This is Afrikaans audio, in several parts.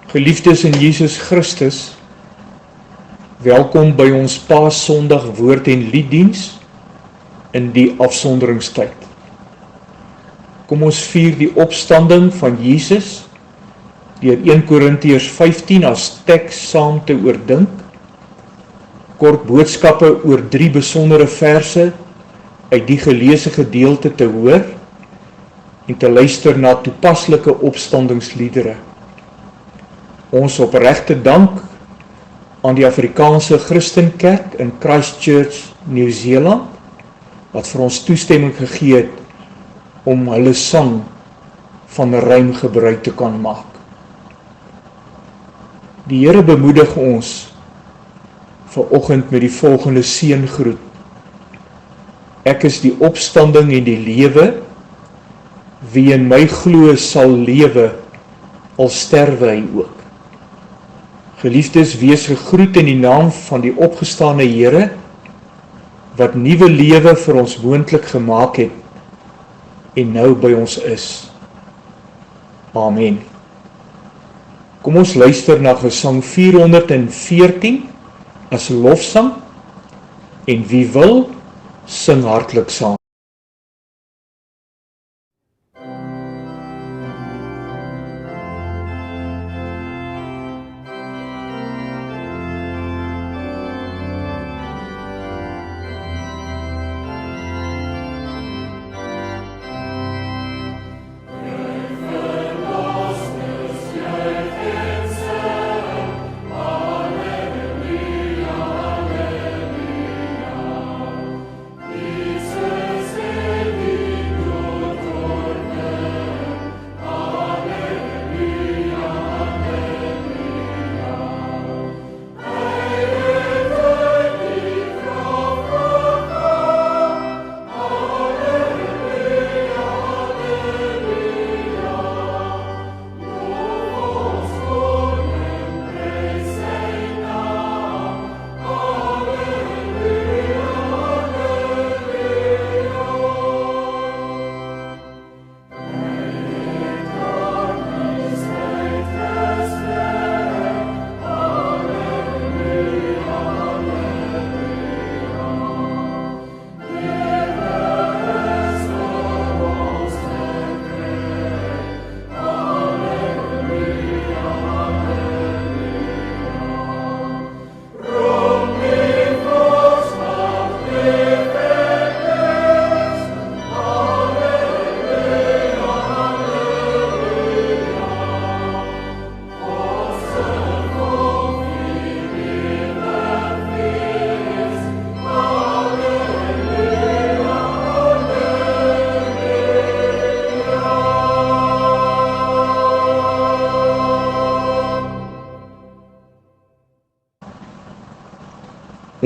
Geliefdes in Jesus Christus, welkom by ons Paasondag woord en lieddiens in die afsonderingstyd. Kom ons vier die opstanding van Jesus deur 1 Korintiërs 15 as teks saam te oordink, kort boodskappe oor 3 besondere verse uit die geleesde gedeelte te hoor en te luister na toepaslike opstandingsliedere. Ons opregte dank aan die Afrikaanse Christenkerk in Christchurch, Nieu-Seeland, wat vir ons toestemming gegee het om hulle sang van ruim gebruik te kan maak. Die Here bemoedig ons vanoggend met die volgende seëngroet. Ek is die opstanding en die lewe, wie in my glo sal lewe, al sterwe hy ook. Geliefdes, wees gegroet in die naam van die opgestane Here, wat nuwe lewe vir ons moontlik gemaak het en nou by ons is. Amen. Kom ons luister na Gesang 414 as lofsang, en wie wil, sing hartlik saam.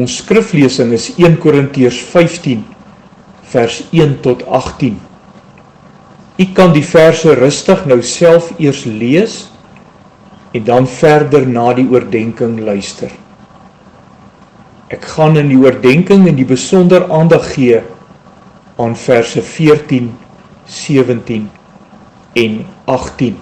Ons skriflesing is 1 Korintiërs 15, vers 1 tot 18. U kan die verse rustig nou self eers lees en dan verder na die oordeenking luister. Ek gaan in die oordeenking in die besonder aandag gee aan verse 14, 17 en 18.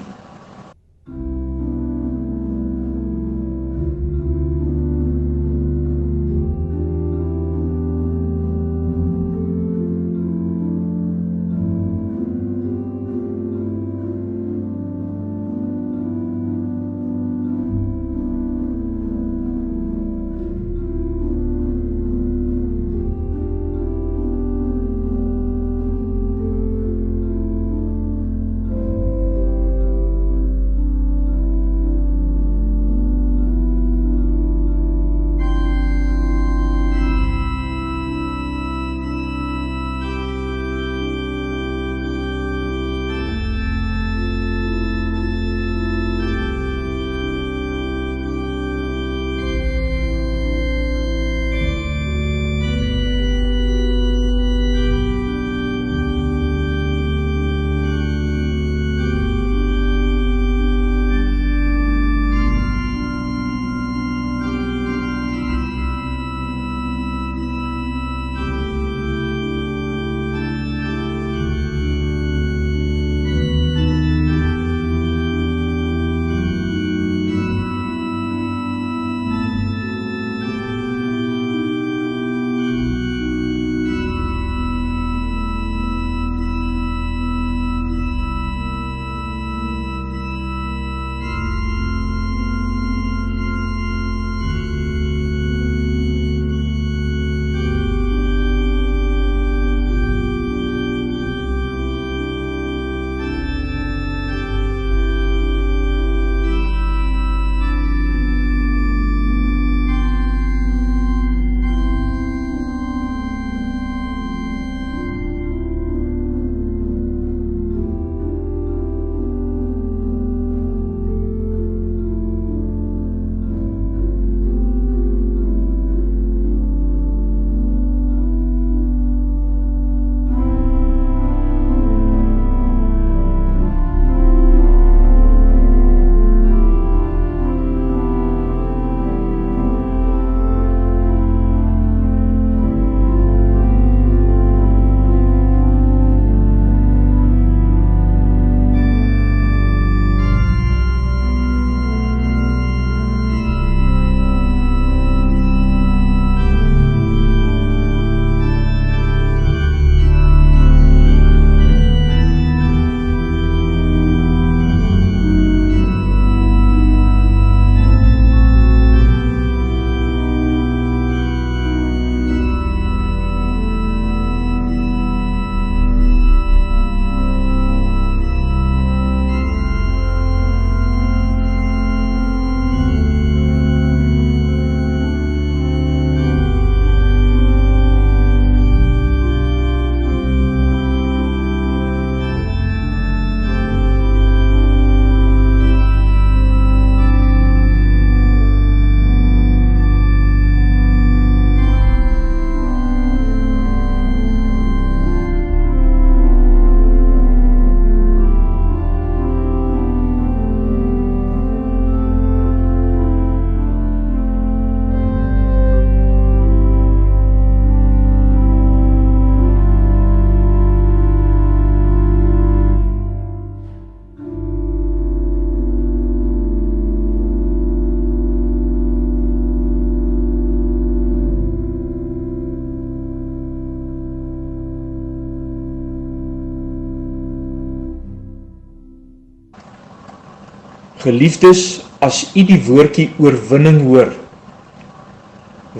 Geliefdes, as u die woordjie oorwinning hoor,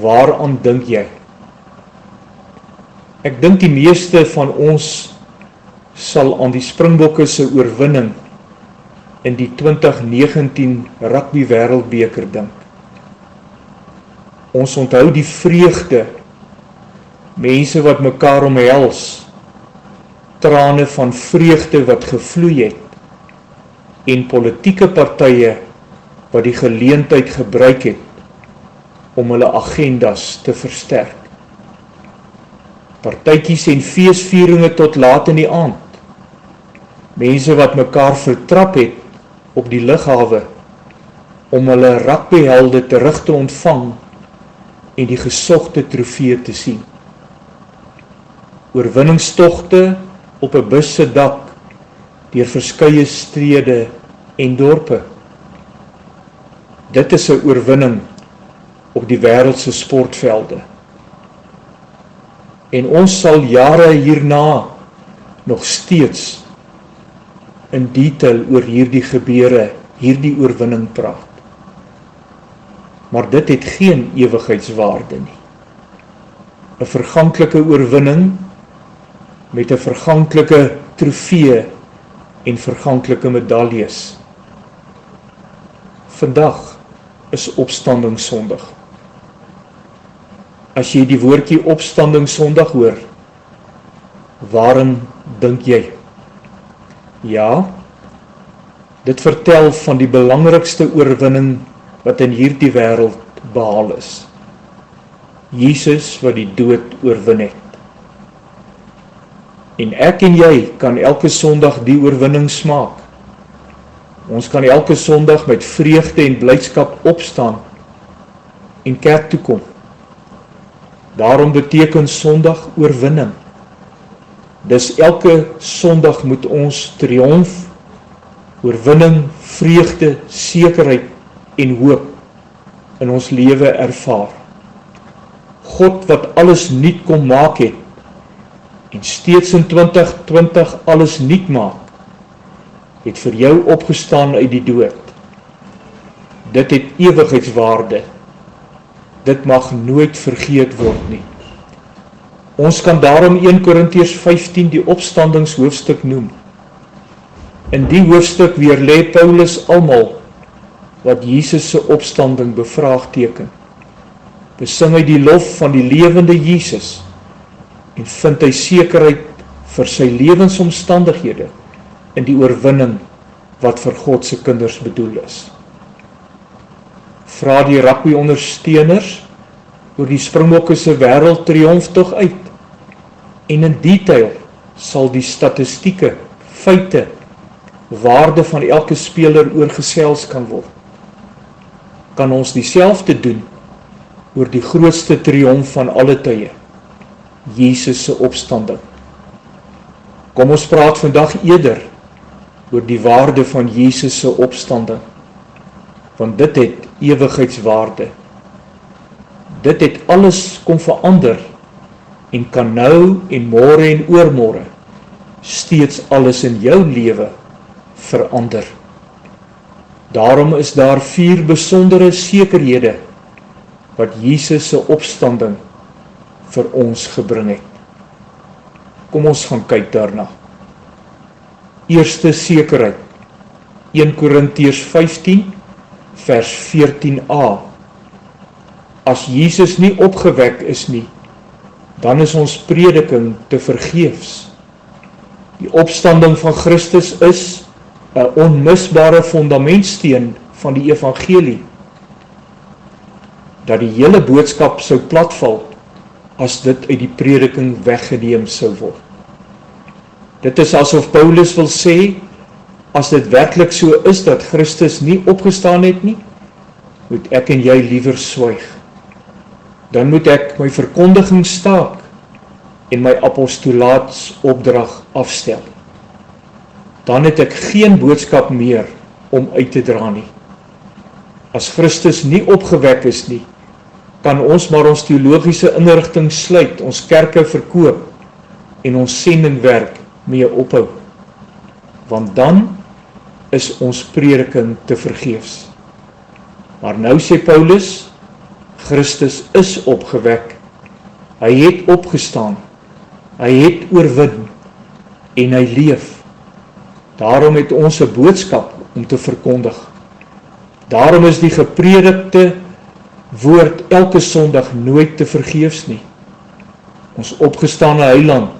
waaraan dink jy? Ek dink die meeste van ons sal aan die Springbokke se oorwinning in die 2019 rugby wêreldbeker dink. Ons onthou die vreugde, mense wat mekaar omhels, trane van vreugde wat gevloei het, en politieke partye wat die geleentheid gebruik het om hulle agendas te versterk. Partytjies en feesvieringe tot laat in die aand. Mense wat mekaar vertrap het op die lughawe om hulle rugbyhelde terug te ontvang en die gesogte trofee te sien. Oorwinningstogte op 'n bus se dak deur verskeie strede en dorpe. Dit is 'n oorwinning op die wêreldse sportvelde. En ons sal jare hierna nog steeds in detail oor hierdie gebeure, hierdie oorwinning praat. Maar dit het geen ewigheidswaarde nie. 'n Verganklike oorwinning met 'n verganklike trofee en verganklike medaljes. Vandag is opstandingssondag. As jy die woordjie opstandingssondag hoor, waarin dink jy? Ja, dit vertel van die belangrikste oorwinning wat in hierdie wêreld behaal is. Jesus wat die dood oorwin het. En ek en jy kan elke Sondag die oorwinning smaak. Ons kan elke Sondag met vreugde en blydskap opstaan en kerk toe kom. Daarom beteken Sondag oorwinning. Dis elke Sondag moet ons triomf, oorwinning, vreugde, sekerheid en hoop in ons lewe ervaar. God wat alles nuut kom maak het en steeds in 2020 alles nuut maak, het vir jou opgestaan uit die dood. Dit het ewigheidswaarde. Dit mag nooit vergeet word nie. Ons kan daarom 1 Korintiërs 15 die opstandingshoofstuk noem. In die hoofstuk weerlê Paulus almal wat Jesus se opstanding bevraagteken. Besing hy die lof van die lewende Jesus en vind hy sekerheid vir sy lewensomstandighede in die oorwinning wat vir God se kinders bedoel is. Vra die rugby-ondersteuners oor die Springbokke se wêreldtriomftog uit en in detail sal die statistieke, feite, waarde van elke speler oorgesels kan word. Kan ons dieselfde doen oor die grootste triomf van alle tye, Jesus se opstanding. Kom ons praat vandag eerder oor die waarde van Jesus se opstanding, want dit het ewigheidswaarde. Dit het alles kom verander en kan nou en môre en oormôre steeds alles in jou lewe verander. Daarom is daar 4 besondere sekerhede wat Jesus se opstanding vir ons gebring het. Kom ons gaan kyk daarna. Eerste sekerheid, 1 Korintiërs 15 vers 14a. As Jesus nie opgewek is nie, dan is ons prediking te vergeefs. Die opstanding van Christus is 'n onmisbare fondamentsteen van die evangelie. Dat die hele boodskap sou platval as dit uit die prediking weggeneem sou word. Dit is asof Paulus wil sê, as dit werklik so is dat Christus nie opgestaan het nie, moet ek en jy liewer swyg. Dan moet ek my verkondiging staak en my apostolaatsopdrag afstel. Dan het ek geen boodskap meer om uit te dra nie. As Christus nie opgewek is nie, kan ons maar ons teologiese inrigting sluit, ons kerke verkoop en ons sendingwerk mee ophou. Want dan is ons prediking te vergeefs. Maar nou sê Paulus, Christus is opgewek, hy het opgestaan, hy het oorwin en hy leef. Daarom het ons 'n boodskap om te verkondig. Daarom is die gepredikte woord elke Sondag nooit te vergeefs nie. Ons opgestane Heiland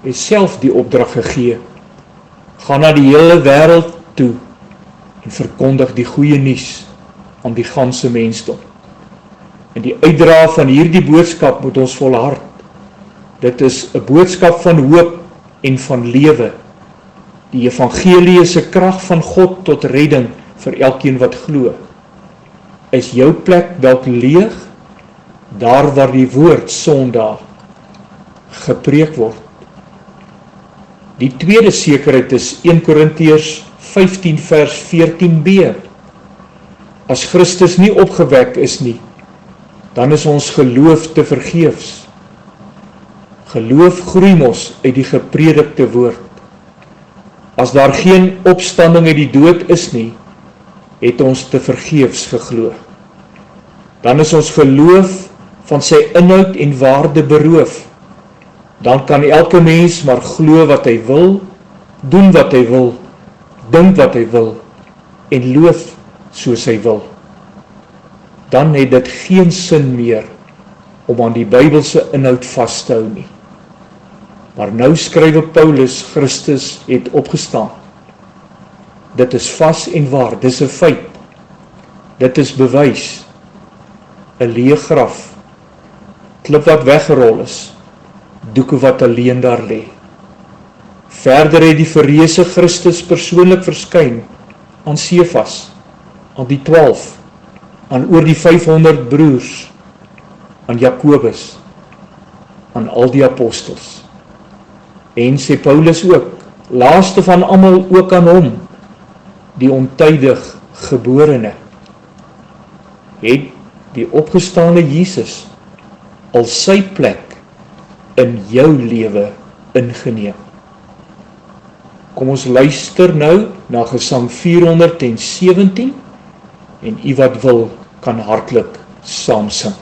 het self die opdrag gegee. Gaan na die hele wêreld toe en verkondig die goeie nuus aan die ganse mensdom. En die uitdra van hierdie boodskap moet ons volhard. Dit is 'n boodskap van hoop en van lewe. Die evangelie is 'n krag van God tot redding vir elkeen wat glo. Is jou plek dalk leeg, daar waar die woord Sondag gepreek word? Die tweede sekerheid is 1 Korintiërs 15 vers 14b. As Christus nie opgewek is nie, dan is ons geloof te vergeefs. Geloof groei mos uit die gepredikte woord. As daar geen opstanding uit die dood is nie, het ons te vergeefs geglo. Dan is ons geloof van sy inhoud en waarde beroof. Dan kan elke mens maar glo wat hy wil, doen wat hy wil, dink wat hy wil en loof soos hy wil. Dan het dit geen sin meer om aan die Bybelse inhoud vas te hou nie. Maar nou skryf Paulus, Christus het opgestaan. Dit is vas en waar, dit is 'n feit. Dit is bewys. 'n leë graf, klip wat weggerol is, doeke wat alleen daar lê. Verder het die verreëse Christus persoonlik verskyn aan Sefas, aan die 12, aan oor die 500 broers, aan Jakobus, aan al die apostels. En sê Paulus ook, laaste van almal ook aan hom, die ontydig geborene. Het die opgestane Jesus al sy plek in jou lewe ingeneem. Kom ons luister nou na Gesang 417 en u wat wil kan hartlik saam sing.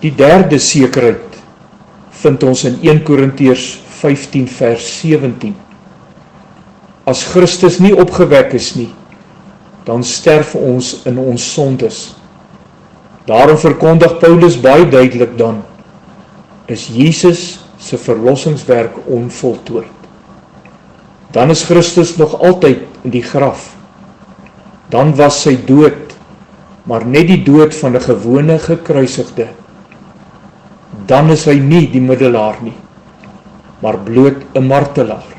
Die derde sekerheid vind ons in 1 Korintiërs 15 vers 17. As Christus nie opgewek is nie, dan sterf ons in ons sondes. Daarom verkondig Paulus baie duidelik dan, is Jesus se verlossingswerk onvoltooid. Dan is Christus nog altyd in die graf. Dan was sy dood, maar net die dood van 'n gewone gekruisigde. Dan is hy nie die middelaar nie, maar bloot 'n martelaar.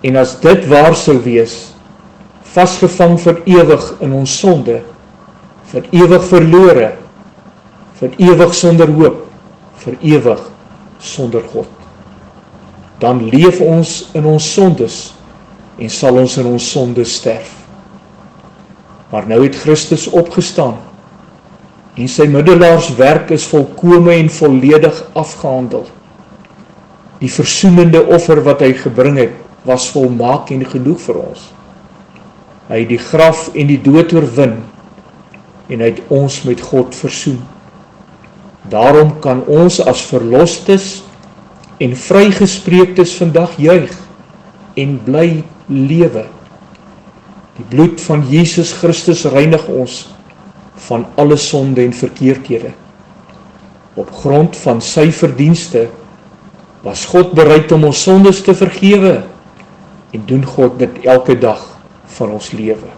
En as dit waar sou wees, vasgevang vir ewig in ons sonde, vir ewig verlore, vir ewig sonder hoop, vir ewig sonder God. Dan leef ons in ons sondes en sal ons in ons sondes sterf. Maar nou het Christus opgestaan en sy middelaarswerk is volkome en volledig afgehandel. Die versoenende offer wat hy gebring het, was volmaak en genoeg vir ons. Hy het die graf en die dood oorwin en hy het ons met God versoen. Daarom kan ons as verlostes en vrygespreektes vandag juig en bly lewe. Die bloed van Jesus Christus reinig ons van alle sonde en verkeerdhede. Op grond van sy verdienste was God bereid om ons sondes te vergewe en doen God dit elke dag van ons lewe.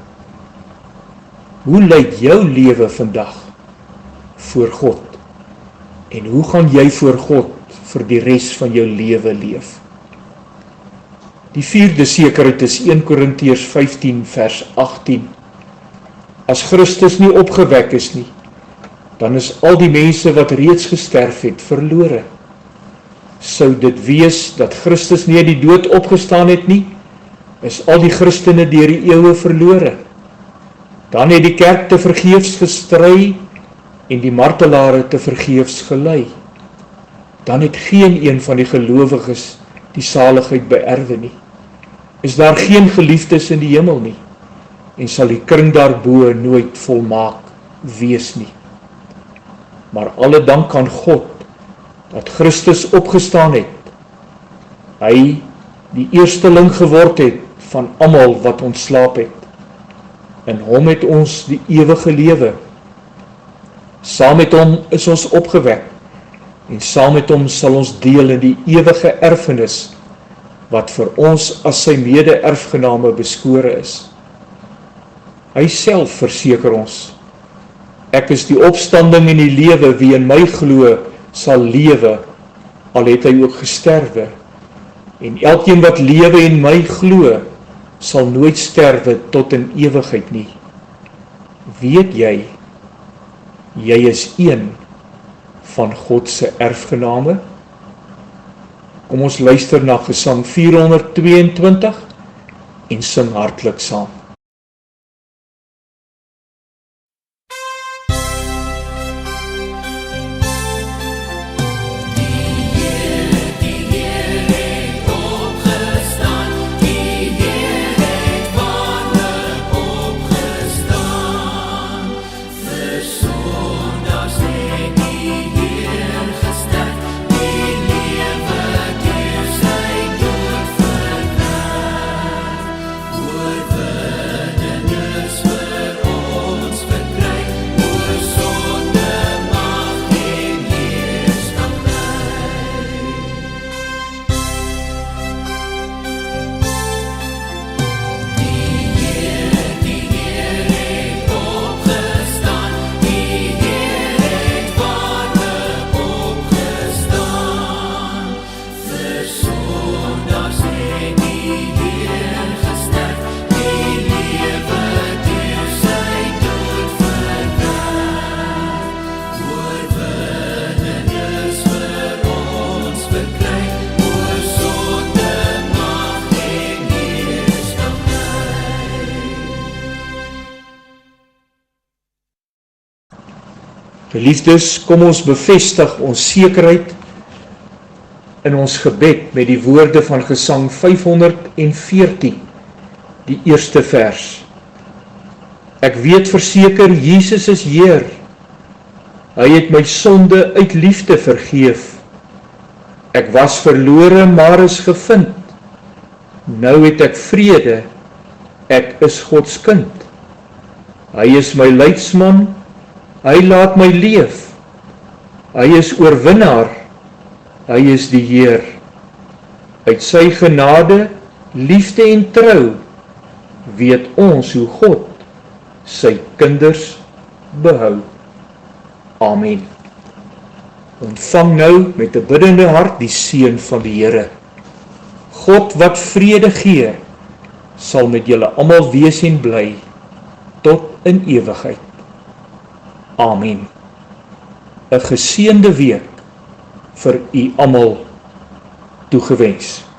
Hoe lyk jou lewe vandag voor God? En hoe gaan jy voor God vir die res van jou lewe leef? Die vierde sekerheid is 1 Korintiërs 15 vers 18. As Christus nie opgewek is nie, dan is al die mense wat reeds gesterf het verlore. Sou dit wees dat Christus nie uit die dood opgestaan het nie, is al die Christene deur die eeue verlore. Dan het die kerk te vergeefs gestry en die martelare te vergeefs gelei. Dan het geen een van die gelowiges die saligheid beerwe nie. Is daar geen geliefdes in die hemel nie, en sal die kring daarbo nooit volmaak wees nie. Maar alle dank aan God, dat Christus opgestaan het. Hy die eersteling geword het van almal wat ontslaap het. In hom het ons die ewige lewe. Saam met hom is ons opgewek, en saam met hom sal ons deel in die ewige erfenis, wat vir ons as sy mede-erfgename beskore is. Hy self verseker ons, ek is die opstanding en die lewe, wie in my glo, sal lewe, al het hy ook gesterwe. En elkeen wat lewe en my glo, sal nooit sterwe tot in ewigheid nie. Weet jy is een van God se erfgename? Kom ons luister na Gesang 422 en sing hartlik saam. Geliefdes, kom ons bevestig ons sekerheid in ons gebed met die woorde van Gesang 514, die eerste vers. Ek weet verseker, Jesus is Heer. Hy het my sonde uit liefde vergeef. Ek was verlore, maar is gevind. Nou het ek vrede, ek is Gods kind. Hy is my leidsman, hy laat my leef. Hy is oorwinnaar, hy is die Heer. Uit sy genade liefde en trou, weet ons hoe God sy kinders behou. Amen. Ontvang nou met 'n biddende hart die seën van die Here. God wat vrede gee, sal met julle almal wees en bly, tot in ewigheid. Amen. 'n geseënde week vir u almal toegewens.